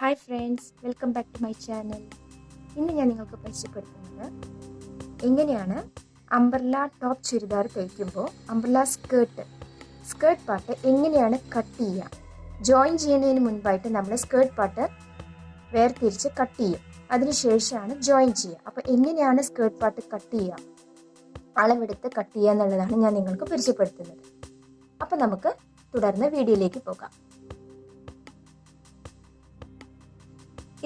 Hi friends, welcome back to my channel. ഇന്ന് ഞാൻ നിങ്ങൾക്ക് പരിചയപ്പെടുത്തുന്നത് എങ്ങനെയാണ് അംബ്രല്ല ടോപ്പ് ചുരിദാർ തയ്ക്കുമ്പോൾ അംബ്രല്ല സ്കേർട്ട് പാർട്ട് എങ്ങനെയാണ് കട്ട് ചെയ്യുക. ജോയിൻ ചെയ്യുന്നതിന് മുൻപായിട്ട് നമ്മൾ സ്കേർട്ട് പാർട്ട് വേർതിരിച്ച് കട്ട് ചെയ്യും, അതിനുശേഷമാണ് ജോയിൻ ചെയ്യുക. അപ്പോൾ എങ്ങനെയാണ് സ്കേർട്ട് പാർട്ട് കട്ട് ചെയ്യുക, അളവെടുത്ത് കട്ട് ചെയ്യുക എന്നുള്ളതാണ് ഞാൻ നിങ്ങൾക്ക് പരിചയപ്പെടുത്തുന്നത്. അപ്പോൾ നമുക്ക് തുടർന്ന് വീഡിയോയിലേക്ക് പോകാം.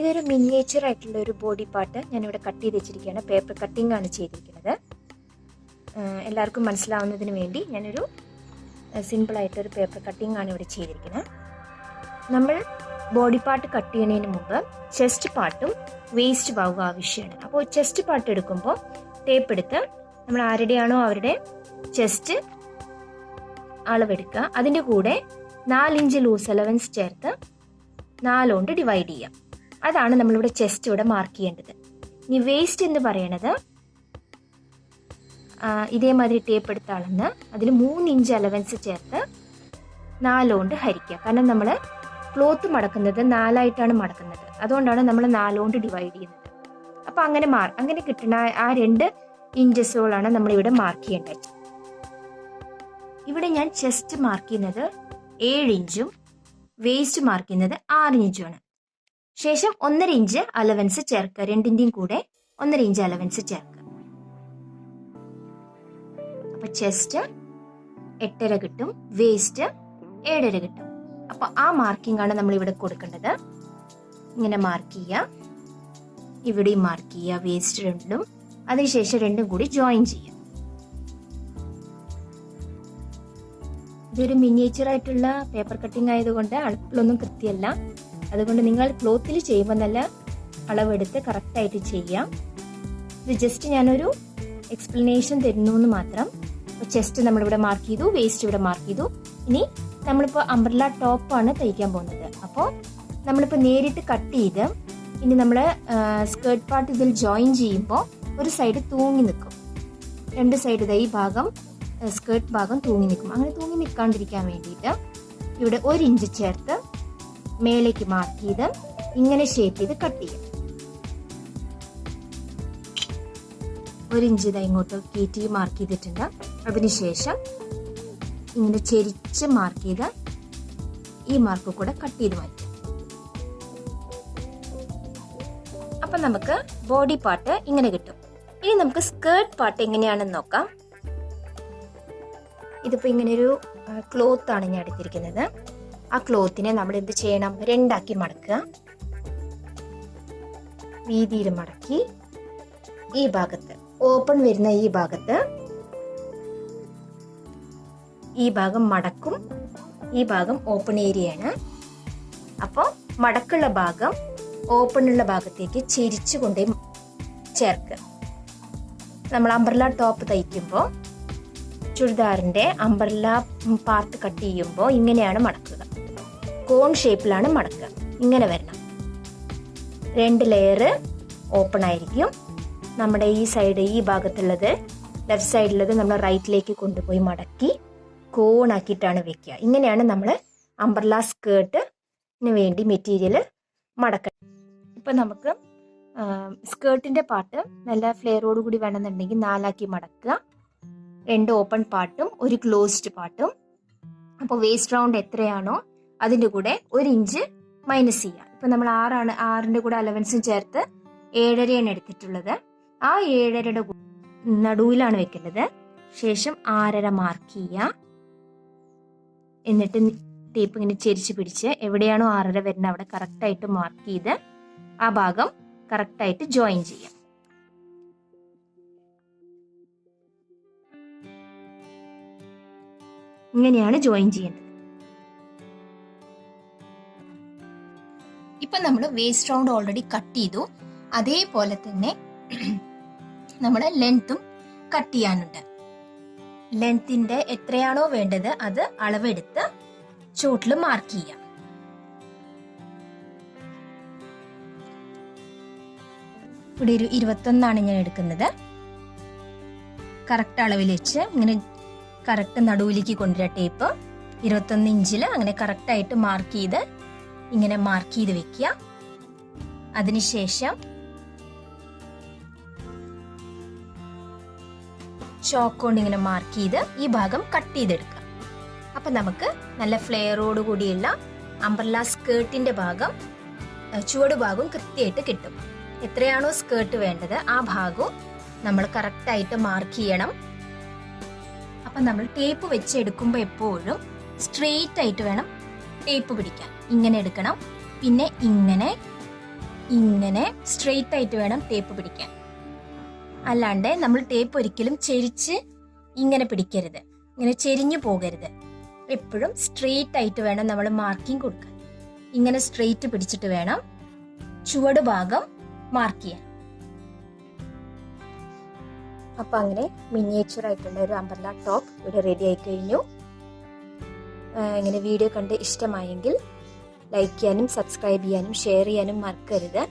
ഇതൊരു മിനിയേച്ചർ ആയിട്ടുള്ള ഒരു ബോഡി പാർട്ട് ഞാനിവിടെ കട്ട് ചെയ്ത് വെച്ചിരിക്കുകയാണ്. പേപ്പർ കട്ടിംഗ് ആണ് ചെയ്തിരിക്കുന്നത്. എല്ലാവർക്കും മനസ്സിലാവുന്നതിന് വേണ്ടി ഞാനൊരു സിമ്പിളായിട്ടൊരു പേപ്പർ കട്ടിംഗ് ആണ് ഇവിടെ ചെയ്തിരിക്കുന്നത്. നമ്മൾ ബോഡി പാർട്ട് കട്ട് ചെയ്യുന്നതിന് മുമ്പ് ചെസ്റ്റ് പാർട്ടും വേസ്റ്റ് ഭാഗവും ആവശ്യമാണ്. അപ്പോൾ ചെസ്റ്റ് പാർട്ട് എടുക്കുമ്പോൾ ടേപ്പ് എടുത്ത് നമ്മൾ ആരുടെയാണോ അവരുടെ ചെസ്റ്റ് അളവെടുക്കുക. അതിൻ്റെ കൂടെ 4 ഇഞ്ച് ലൂസ് അലവൻസ് ചേർത്ത് 4 കൊണ്ട് ഡിവൈഡ് ചെയ്യാം. അതാണ് നമ്മളിവിടെ ചെസ്റ്റ് ഇവിടെ മാർക്ക് ചെയ്യേണ്ടത്. ഇനി വേസ്റ്റ് എന്ന് പറയണത് ഇതേമാതിരി ടേപ്പ് എടുത്ത അളന്ന് അതിൽ 3 ഇഞ്ച് അലവൻസ് ചേർത്ത് 4 കൊണ്ട് ഹരിക്കുക. കാരണം നമ്മൾ ക്ലോത്ത് മടക്കുന്നത് 4ആയിട്ടാണ് മടക്കുന്നത്, അതുകൊണ്ടാണ് നമ്മൾ 4 കൊണ്ട് ഡിവൈഡ് ചെയ്യുന്നത്. അപ്പം അങ്ങനെ കിട്ടുന്ന ആ 2 ഇഞ്ചസുകളാണ് നമ്മളിവിടെ മാർക്ക് ചെയ്യേണ്ടത്. ഇവിടെ ഞാൻ ചെസ്റ്റ് മാർക്ക് ചെയ്യുന്നത് 7 ഇഞ്ചും വേസ്റ്റ് മാർക്ക് ചെയ്യുന്നത് 6 ഇഞ്ചുമാണ്. ശേഷം 1.5 ഇഞ്ച് അലവൻസ് ചേർക്കുക. രണ്ടിന്റെയും കൂടെ 1.5 ഇഞ്ച് അലവൻസ് ചേർക്കുക. അപ്പൊ ചെസ്റ്റ് 8.5 കിട്ടും, വേസ്റ്റ് 7.5 കിട്ടും. അപ്പൊ ആ മാർക്കിംഗ് ആണ് നമ്മൾ ഇവിടെ കൊടുക്കേണ്ടത്. ഇങ്ങനെ മാർക്ക് ചെയ്യുക, ഇവിടെയും മാർക്ക് ചെയ്യുക വേസ്റ്റ് രണ്ടും. അതിനുശേഷം രണ്ടും കൂടി ജോയിൻ ചെയ്യുക. ഇതൊരു മിനിയേച്ചർ ആയിട്ടുള്ള പേപ്പർ കട്ടിംഗ് ആയതുകൊണ്ട് അളവിലൊന്നും കൃത്യമല്ല. അതുകൊണ്ട് നിങ്ങൾ ക്ലോത്തിൽ ചെയ്യുമ്പോൾ നല്ല അളവെടുത്ത് കറക്റ്റായിട്ട് ചെയ്യാം. ഇത് ജസ്റ്റ് ഞാനൊരു എക്സ്പ്ലനേഷൻ തരുന്നു എന്ന് മാത്രം. ചെസ്റ്റ് നമ്മളിവിടെ മാർക്ക് ചെയ്തു, വേസ്റ്റ് ഇവിടെ മാർക്ക് ചെയ്തു. ഇനി നമ്മളിപ്പോൾ അംബ്രല്ല ടോപ്പാണ് തയ്ക്കാൻ പോകുന്നത്. അപ്പോൾ നമ്മളിപ്പോൾ നേരിട്ട് കട്ട് ചെയ്ത് ഇനി നമ്മൾ സ്കേർട്ട് പാർട്ട് ഇതിൽ ജോയിൻ ചെയ്യുമ്പോൾ ഒരു സൈഡ് തൂങ്ങി നിൽക്കും, 2 സൈഡ് ഈ ഭാഗം സ്കേർട്ട് ഭാഗം തൂങ്ങി നിൽക്കും. അങ്ങനെ തൂങ്ങി നിൽക്കാണ്ടിരിക്കാൻ വേണ്ടിയിട്ട് ഇവിടെ 1 ഇഞ്ച് ചേർത്ത് മേലേക്ക് മാർക്ക് ചെയ്ത് ഇങ്ങനെ ഷേപ്പ് ചെയ്ത് കട്ട് ചെയ്യാം. 1 ഇഞ്ച് ഇങ്ങോട്ട് കയറ്റി മാർക്ക് ചെയ്തിട്ടുണ്ട്. അതിനുശേഷം ഇങ്ങനെ ചെരിച്ച് മാർക്ക് ചെയ്ത് ഈ മാർക്ക് കൂടെ കട്ട് ചെയ്ത് മാറ്റാം. അപ്പൊ നമുക്ക് ബോഡി പാർട്ട് ഇങ്ങനെ കിട്ടും. ഇനി നമുക്ക് സ്കേർട്ട് പാർട്ട് എങ്ങനെയാണെന്ന് നോക്കാം. ഇതിപ്പോ ഇങ്ങനെയൊരു ക്ലോത്ത് ആണ് ഞാൻ എടുത്തിരിക്കുന്നത്. ആ ക്ലോത്തിനെ നമ്മൾ എന്ത് ചെയ്യണം, 2ആക്കി മടക്കുക. വീതിയിൽ മടക്കി ഈ ഭാഗത്ത് ഓപ്പൺ വരുന്ന ഈ ഭാഗത്ത് ഈ ഭാഗം മടക്കും, ഈ ഭാഗം ഓപ്പൺ ഏരിയയാണ്. അപ്പോൾ മടക്കുള്ള ഭാഗം ഓപ്പൺ ഉള്ള ഭാഗത്തേക്ക് ചെരിച്ചു കൊണ്ടേ ചേർക്കുക. നമ്മൾ അംബ്രല്ല ടോപ്പ് തയ്ക്കുമ്പോൾ ചുരിദാറിന്റെ അംബ്രല്ല പാർട്ട് കട്ട് ചെയ്യുമ്പോൾ ഇങ്ങനെയാണ് മടക്കുക. കോൺ ഷേപ്പിലാണ് മടക്കുക. ഇങ്ങനെ വരണം. 2 ലെയർ ഓപ്പൺ ആയിരിക്കും. നമ്മുടെ ഈ സൈഡ് ഈ ഭാഗത്തുള്ളത് ലെഫ്റ്റ് സൈഡിലുള്ളത് നമ്മൾ റൈറ്റിലേക്ക് കൊണ്ടുപോയി മടക്കി കോണാക്കിയിട്ടാണ് വെക്കുക. ഇങ്ങനെയാണ് നമ്മൾ അംബ്രല്ല സ്കേർട്ടിന് വേണ്ടി മെറ്റീരിയൽ മടക്കുക. ഇപ്പം നമുക്ക് സ്കേർട്ടിന്റെ പാർട്ട് നല്ല ഫ്ലെയറോട് കൂടി വേണമെന്നുണ്ടെങ്കിൽ 4ആക്കി മടക്കുക. 2 ഓപ്പൺ പാർട്ടും 1 ക്ലോസ്ഡ് പാർട്ടും. അപ്പോൾ വേസ്റ്റ് റൗണ്ട് എത്രയാണോ അതിൻ്റെ കൂടെ 1 ഇഞ്ച് മൈനസ് ചെയ്യുക. ഇപ്പം നമ്മൾ 6ന്റെ കൂടെ അലവൻസും ചേർത്ത് 7.5 എടുത്തിട്ടുള്ളത്. ആ 7.5യുടെ നടുവിലാണ് വെക്കേണ്ടത്. ശേഷം 6.5 മാർക്ക് ചെയ്യുക. എന്നിട്ട് ടേപ്പ് ഇങ്ങനെ ചെരിച്ച് പിടിച്ച് എവിടെയാണോ 6.5 വരുന്നത് അവിടെ കറക്റ്റായിട്ട് മാർക്ക് ചെയ്ത് ആ ഭാഗം കറക്റ്റായിട്ട് ജോയിൻ ചെയ്യാം. ഇങ്ങനെയാണ് ജോയിൻ ചെയ്യേണ്ടത്. ഇപ്പൊ നമ്മൾ വേസ്റ്റ് റൗണ്ട് ഓൾറെഡി കട്ട് ചെയ്തു. അതേപോലെ തന്നെ നമ്മുടെ ലെങ്ത്തും കട്ട് ചെയ്യാനുണ്ട്. ലെങ്ത്തിന്റെ എത്രയാണോ വേണ്ടത് അത് അളവെടുത്ത് ചോട്ടിൽ മാർക്ക് ചെയ്യാം. ഇവിടെ ഒരു 21 ഞാൻ എടുക്കുന്നത്. കറക്റ്റ് അളവിൽ വെച്ച് ഇങ്ങനെ കറക്റ്റ് നടുവിലേക്ക് കൊണ്ടുവരാ ടേപ്പ്. 21 ഇഞ്ചിൽ അങ്ങനെ കറക്റ്റായിട്ട് മാർക്ക് ചെയ്ത് ഇങ്ങനെ മാർക്ക് ചെയ്ത് വെക്കുക. അതിനുശേഷം ചോക്ക് കൊണ്ട് ഇങ്ങനെ മാർക്ക് ചെയ്ത് ഈ ഭാഗം കട്ട് ചെയ്തെടുക്കാം. അപ്പൊ നമുക്ക് നല്ല ഫ്ലെയറോട് കൂടിയുള്ള അംബ്രല്ല സ്കേർട്ടിന്റെ ഭാഗം ചുവട് ഭാഗവും കൃത്യമായിട്ട് കിട്ടും. എത്രയാണോ സ്കേർട്ട് വേണ്ടത് ആ ഭാഗവും നമ്മൾ കറക്റ്റായിട്ട് മാർക്ക് ചെയ്യണം. അപ്പൊ നമ്മൾ ടേപ്പ് വെച്ച് എടുക്കുമ്പോൾ എപ്പോഴും സ്ട്രെയിറ്റ് ആയിട്ട് വേണം ടേപ്പ് പിടിക്കാൻ. ഇങ്ങനെ എടുക്കണം, പിന്നെ ഇങ്ങനെ ഇങ്ങനെ സ്ട്രെയിറ്റ് ആയിട്ട് വേണം ടേപ്പ് പിടിക്കാൻ. അല്ലാണ്ട് നമ്മൾ ടേപ്പ് ഒരിക്കലും ചെരിച്ച് ഇങ്ങനെ പിടിക്കരുത്, ഇങ്ങനെ ചെരിഞ്ഞു പോകരുത്. എപ്പോഴും സ്ട്രെയിറ്റ് ആയിട്ട് വേണം നമ്മൾ മാർക്കിംഗ് കൊടുക്കാൻ. ഇങ്ങനെ സ്ട്രെയിറ്റ് പിടിച്ചിട്ട് വേണം ചുവട് ഭാഗം മാർക്ക് ചെയ്യാൻ. അപ്പൊ അങ്ങനെ മിനിയേച്ചർ ആയിട്ടുള്ള ഒരു അംബ്രല്ല ടോപ്പ് ഇവിടെ റെഡി ആയി കഴിഞ്ഞു. ഇങ്ങനെ വീഡിയോ കണ്ട് ഇഷ്ടമായെങ്കിൽ ലൈക്ക് ചെയ്യാനും സബ്സ്ക്രൈബ് ചെയ്യാനും ഷെയർ ചെയ്യാനും മറക്കരുത്.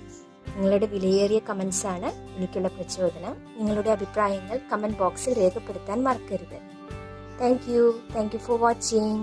നിങ്ങളുടെ വിലയേറിയ കമൻസ് ആണ് എനിക്കുള്ള പ്രചോദനം. നിങ്ങളുടെ അഭിപ്രായങ്ങൾ കമന്റ് ബോക്സിൽ രേഖപ്പെടുത്താൻ മറക്കരുത്. Thank you for watching.